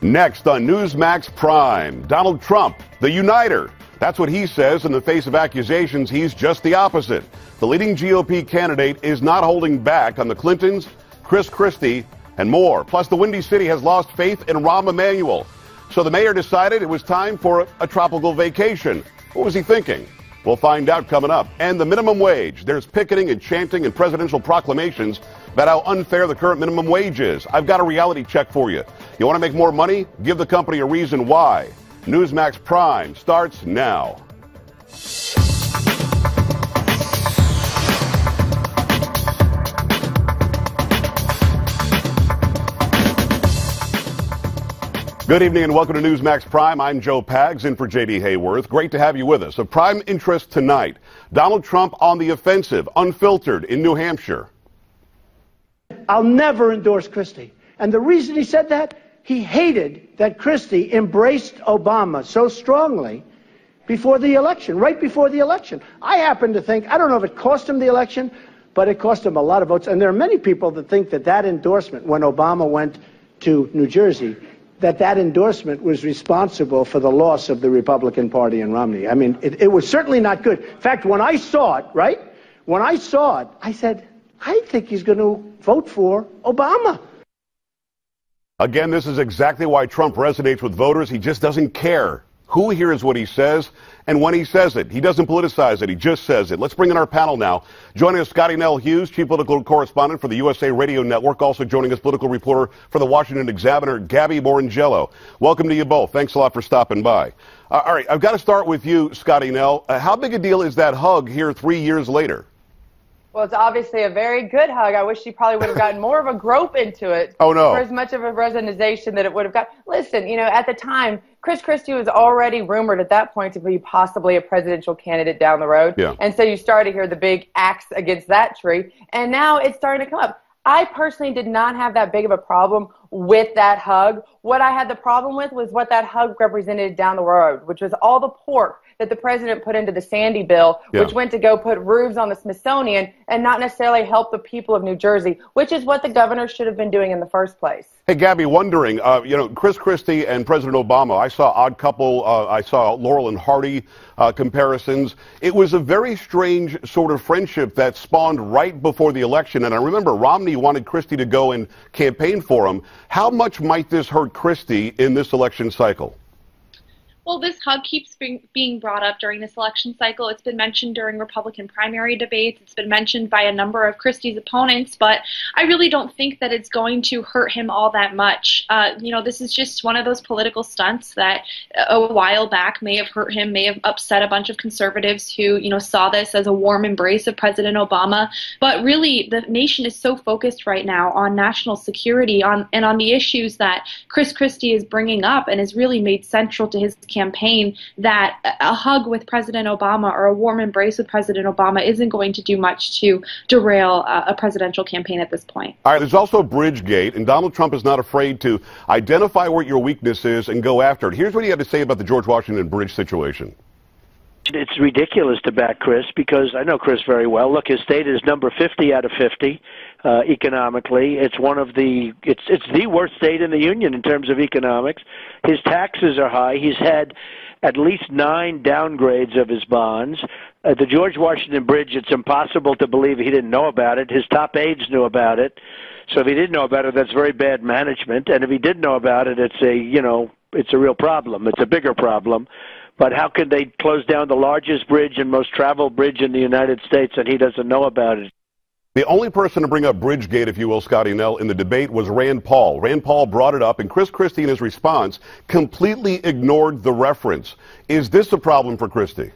Next on Newsmax Prime, Donald Trump, the uniter. That's what he says in the face of accusations he's just the opposite. The leading GOP candidate is not holding back on the Clintons, Chris Christie, and more. Plus, the Windy City has lost faith in Rahm Emanuel. So the mayor decided it was time for a tropical vacation. What was he thinking? We'll find out coming up. And the minimum wage. There's picketing and chanting and presidential proclamations about how unfair the current minimum wage is. I've got a reality check for you. You want to make more money? Give the company a reason why. Newsmax Prime starts now. Good evening and welcome to Newsmax Prime. I'm Joe Pags in for J.D. Hayworth. Great to have you with us. Of prime interest tonight, Donald Trump on the offensive, unfiltered in New Hampshire. I'll never endorse Christie. And the reason he said that, he hated that Christie embraced Obama so strongly before the election, right before the election. I happen to think, I don't know if it cost him the election, but it cost him a lot of votes. And there are many people that think that that endorsement, when Obama went to New Jersey, that endorsement was responsible for the loss of the Republican Party in Romney. I mean, it was certainly not good. In fact, when I saw it, right, when I saw it, I said, I think he's going to vote for Obama. Again, this is exactly why Trump resonates with voters. He just doesn't care who hears what he says and when he says it. He doesn't politicize it. He just says it. Let's bring in our panel now. Joining us, Scottie Nell Hughes, chief political correspondent for the USA Radio Network. Also joining us, political reporter for the Washington Examiner, Gabriella Morrongiello. Welcome to you both. Thanks a lot for stopping by. All right, I've got to start with you, Scottie Nell. How big a deal is that hug here 3 years later? Well, it's obviously a very good hug. I wish she probably would have gotten more of a grope into it. Oh, no. For as much of a resonation that it would have got. Listen, you know, at the time, Chris Christie was already rumored at that point to be possibly a presidential candidate down the road. Yeah. And so you started to hear the big axe against that tree. And now it's starting to come up. I personally did not have that big of a problem with that hug. What I had the problem with was what that hug represented down the road, which was all the pork that the president put into the Sandy bill, which went to go put roofs on the Smithsonian and not necessarily help the people of New Jersey, which is what the governor should have been doing in the first place. Hey, Gabby, wondering, Chris Christie and President Obama, I saw Odd Couple, I saw Laurel and Hardy comparisons. It was a very strange sort of friendship that spawned right before the election. And I remember Romney wanted Christie to go and campaign for him. How much might this hurt Christie in this election cycle? Well, this hug keeps being brought up during this election cycle. It's been mentioned during Republican primary debates. It's been mentioned by a number of Christie's opponents, but I really don't think that it's going to hurt him all that much. This is just one of those political stunts that a while back may have hurt him, may have upset a bunch of conservatives who, saw this as a warm embrace of President Obama. But really, the nation is so focused right now on national security and on the issues that Chris Christie is bringing up and has really made central to his campaign, that a hug with President Obama or a warm embrace with President Obama isn't going to do much to derail a presidential campaign at this point. All right, there's also Bridgegate, and Donald Trump is not afraid to identify where your weakness is and go after it. Here's what he had to say about the George Washington Bridge situation. It's ridiculous to back Chris because I know Chris very well. Look, his state is number 50 out of 50 economically. It's it's the worst state in the union in terms of economics. His taxes are high. He's had at least 9 downgrades of his bonds. The George Washington Bridge, it's impossible to believe he didn't know about it. His top aides knew about it. So if he didn't know about it, that's very bad management. And if he did know about it, it's a real problem. It's a bigger problem. But how could they close down the largest bridge and most traveled bridge in the United States and he doesn't know about it? The only person to bring up Bridgegate, if you will, Scottie Nell, in the debate was Rand Paul. Rand Paul brought it up, and Chris Christie, in his response, completely ignored the reference. Is this a problem for Christie?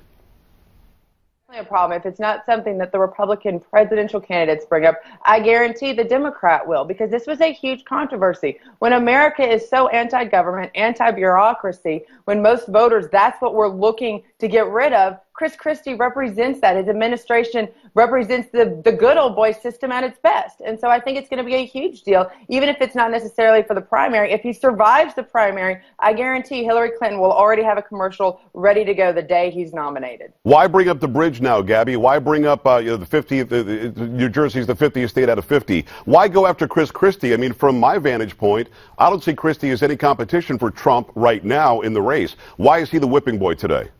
A problem. If it's not something that the Republican presidential candidates bring up, I guarantee the Democrat will, because this was a huge controversy. When America is so anti-government, anti-bureaucracy, when most voters, that's what we're looking to get rid of, Chris Christie represents that. His administration represents the good old boy system at its best. And so I think it's going to be a huge deal, even if it's not necessarily for the primary. If he survives the primary, I guarantee Hillary Clinton will already have a commercial ready to go the day he's nominated. Why bring up the bridge now, Gabby? Why bring up the 50th? New Jersey's the 50th state out of 50. Why go after Chris Christie? I mean, from my vantage point, I don't see Christie as any competition for Trump right now in the race. Why is he the whipping boy today?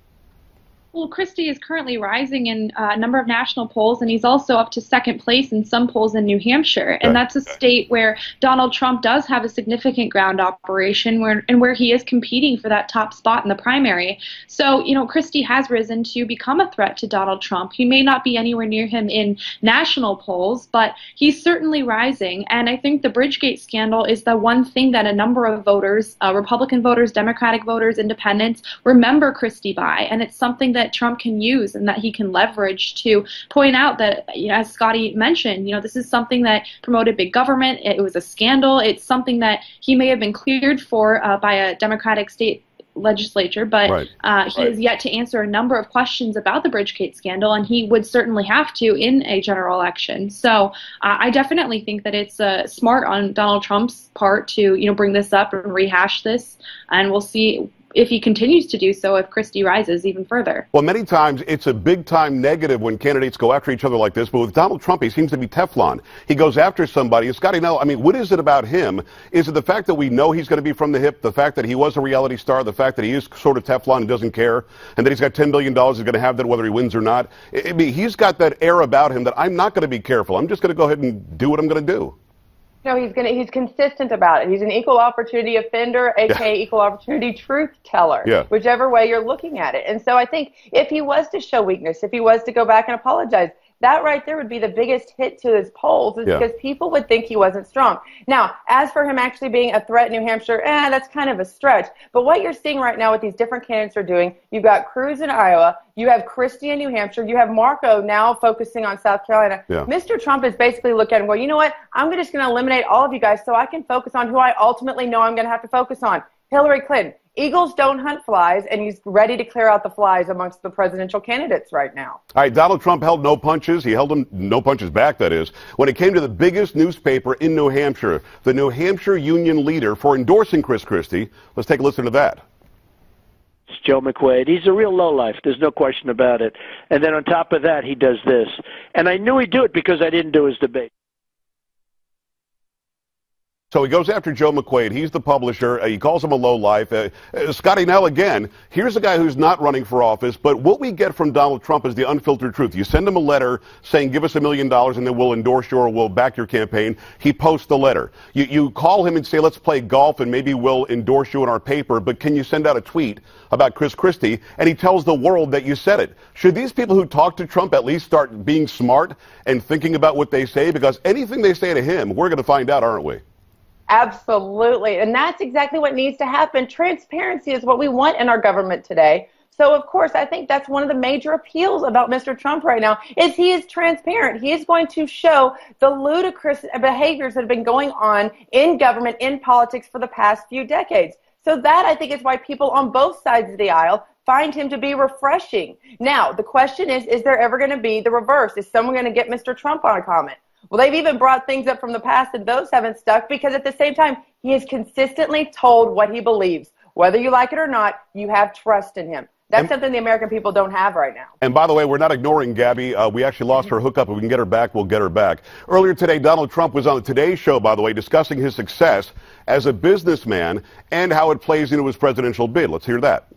Well, Christie is currently rising in a number of national polls, and he's also up to second place in some polls in New Hampshire. And that's a state where Donald Trump does have a significant ground operation where he is competing for that top spot in the primary. So, Christie has risen to become a threat to Donald Trump. He may not be anywhere near him in national polls, but he's certainly rising. And I think the Bridgegate scandal is the one thing that a number of voters, Republican voters, Democratic voters, independents, remember Christie by. And it's something that Trump can use and that he can leverage to point out that, as Scottie mentioned, this is something that promoted big government. It was a scandal. It's something that he may have been cleared for by a Democratic state legislature, but he has yet to answer a number of questions about the Bridgegate scandal, and he would certainly have to in a general election. So I definitely think that it's smart on Donald Trump's part to bring this up and rehash this, and we'll see if he continues to do so, if Christie rises even further. Well, many times it's a big-time negative when candidates go after each other like this, but with Donald Trump, he seems to be Teflon. He goes after somebody. And Scottie Nell, I mean, what is it about him? Is it the fact that we know he's going to be from the hip, the fact that he was a reality star, the fact that he is sort of Teflon and doesn't care, and that he's got $10 billion, he's going to have that whether he wins or not? I mean, he's got that air about him that I'm not going to be careful. I'm just going to go ahead and do what I'm going to do. No, he's consistent about it. He's an equal opportunity offender, aka equal opportunity truth teller, whichever way you're looking at it. And so I think if he was to show weakness, if he was to go back and apologize, that right there would be the biggest hit to his polls, because people would think he wasn't strong. Now, as for him actually being a threat in New Hampshire, that's kind of a stretch. But what you're seeing right now, what these different candidates are doing, you've got Cruz in Iowa, you have Christie in New Hampshire, you have Marco now focusing on South Carolina. Mr. Trump is basically looking at him going, you know what, I'm just going to eliminate all of you guys so I can focus on who I ultimately know I'm going to have to focus on, Hillary Clinton. Eagles don't hunt flies, and he's ready to clear out the flies amongst the presidential candidates right now. All right, Donald Trump held no punches. He held them no punches back, that is, when it came to the biggest newspaper in New Hampshire, the New Hampshire Union leader, for endorsing Chris Christie. Let's take a listen to that. It's Joe McQuaid. He's a real lowlife. There's no question about it. And then on top of that, he does this. And I knew he'd do it because I didn't do his debate. So he goes after Joe McQuaid. He's the publisher. He calls him a lowlife. Scottie Nell, again, here's a guy who's not running for office, but what we get from Donald Trump is the unfiltered truth. You send him a letter saying, give us $1 million and then we'll endorse you or we'll back your campaign. He posts the letter. You call him and say, let's play golf and maybe we'll endorse you in our paper, but can you send out a tweet about Chris Christie? And he tells the world that you said it. Should these people who talk to Trump at least start being smart and thinking about what they say? Because anything they say to him, we're going to find out, aren't we? Absolutely. And that's exactly what needs to happen. Transparency is what we want in our government today. So, of course, I think that's one of the major appeals about Mr. Trump right now is he is transparent. He is going to show the ludicrous behaviors that have been going on in government, in politics for the past few decades. So that, I think, is why people on both sides of the aisle find him to be refreshing. Now, the question is there ever going to be the reverse? Is someone going to get Mr. Trump on a comment? Well, they've even brought things up from the past and those haven't stuck because at the same time, he has consistently told what he believes. Whether you like it or not, you have trust in him. That's something the American people don't have right now. And by the way, we're not ignoring Gabby. We actually lost her hookup. If we can get her back, we'll get her back. Earlier today, Donald Trump was on the Today Show, by the way, discussing his success as a businessman and how it plays into his presidential bid. Let's hear that.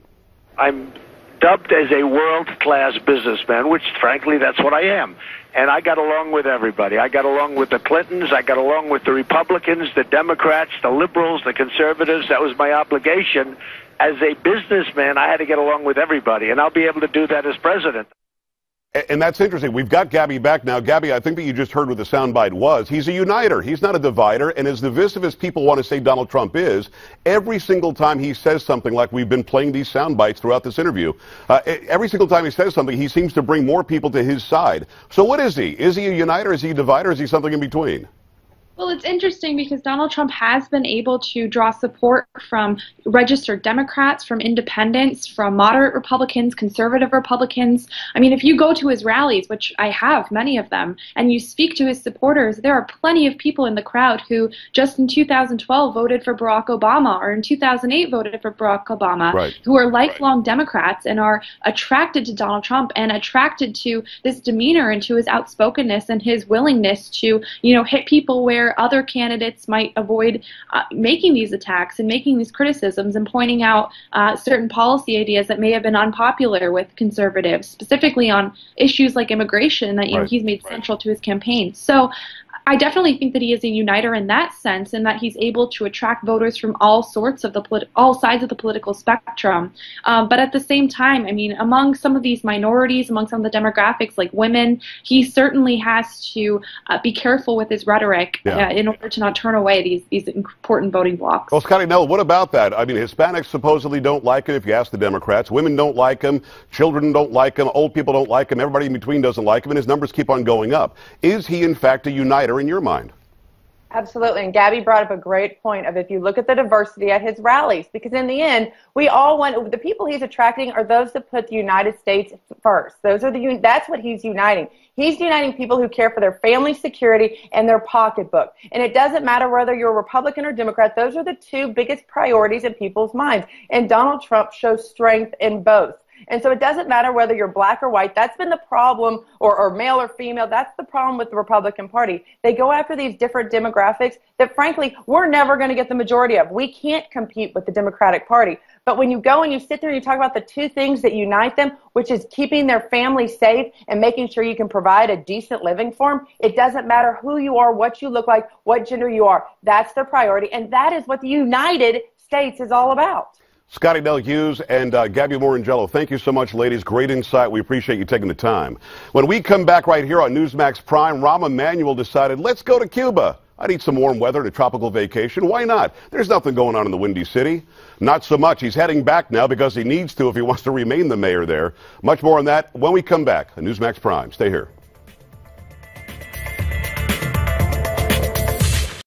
I'm dubbed as a world-class businessman, which, frankly, that's what I am. And I got along with everybody. I got along with the Clintons. I got along with the Republicans, the Democrats, the liberals, the conservatives. That was my obligation. As a businessman, I had to get along with everybody, and I'll be able to do that as president. And that's interesting. We've got Gabby back now. Gabby, I think that you just heard what the soundbite was. He's a uniter. He's not a divider. And as divisive as people want to say Donald Trump is, every single time he says something, like we've been playing these soundbites throughout this interview, every single time he says something, he seems to bring more people to his side. So what is he? Is he a uniter? Is he a divider? Is he something in between? Well, it's interesting because Donald Trump has been able to draw support from registered Democrats, from independents, from moderate Republicans, conservative Republicans. I mean, if you go to his rallies, which I have many of them, and you speak to his supporters, there are plenty of people in the crowd who just in 2012 voted for Barack Obama or in 2008 voted for Barack Obama, right, who are lifelong Democrats and are attracted to Donald Trump and attracted to this demeanor and to his outspokenness and his willingness to, hit people where other candidates might avoid making these attacks and making these criticisms and pointing out certain policy ideas that may have been unpopular with conservatives, specifically on issues like immigration that he's made central to his campaign. So I definitely think that he is a uniter in that sense, and that he's able to attract voters from all sorts of all sides of the political spectrum. But at the same time, I mean, among some of these minorities, among some of the demographics like women, he certainly has to be careful with his rhetoric in order to not turn away these important voting blocs. Well, Scottie Nell, what about that? I mean, Hispanics supposedly don't like him, if you ask the Democrats. Women don't like him. Children don't like him. Old people don't like him. Everybody in between doesn't like him, and his numbers keep on going up. Is he, in fact, a uniter in your mind? Absolutely. And Gabby brought up a great point of if you look at the diversity at his rallies, because in the end, we all want, the people he's attracting are those that put the United States first. That's what he's uniting. He's uniting people who care for their family security and their pocketbook. And it doesn't matter whether you're a Republican or Democrat. Those are the two biggest priorities in people's minds. And Donald Trump shows strength in both. And so it doesn't matter whether you're black or white. That's been the problem, or male or female. That's the problem with the Republican Party. They go after these different demographics that, frankly, we're never going to get the majority of. We can't compete with the Democratic Party. But when you go and you sit there and you talk about the two things that unite them, which is keeping their family safe and making sure you can provide a decent living for them, it doesn't matter who you are, what you look like, what gender you are. That's their priority. And that is what the United States is all about. Scottie Nell Hughes and Gabriella Morrongiello, thank you so much, ladies. Great insight. We appreciate you taking the time. When we come back right here on Newsmax Prime, Rahm Emanuel decided, let's go to Cuba. I need some warm weather and a tropical vacation. Why not? There's nothing going on in the Windy City. Not so much. He's heading back now because he needs to if he wants to remain the mayor there. Much more on that when we come back on Newsmax Prime. Stay here.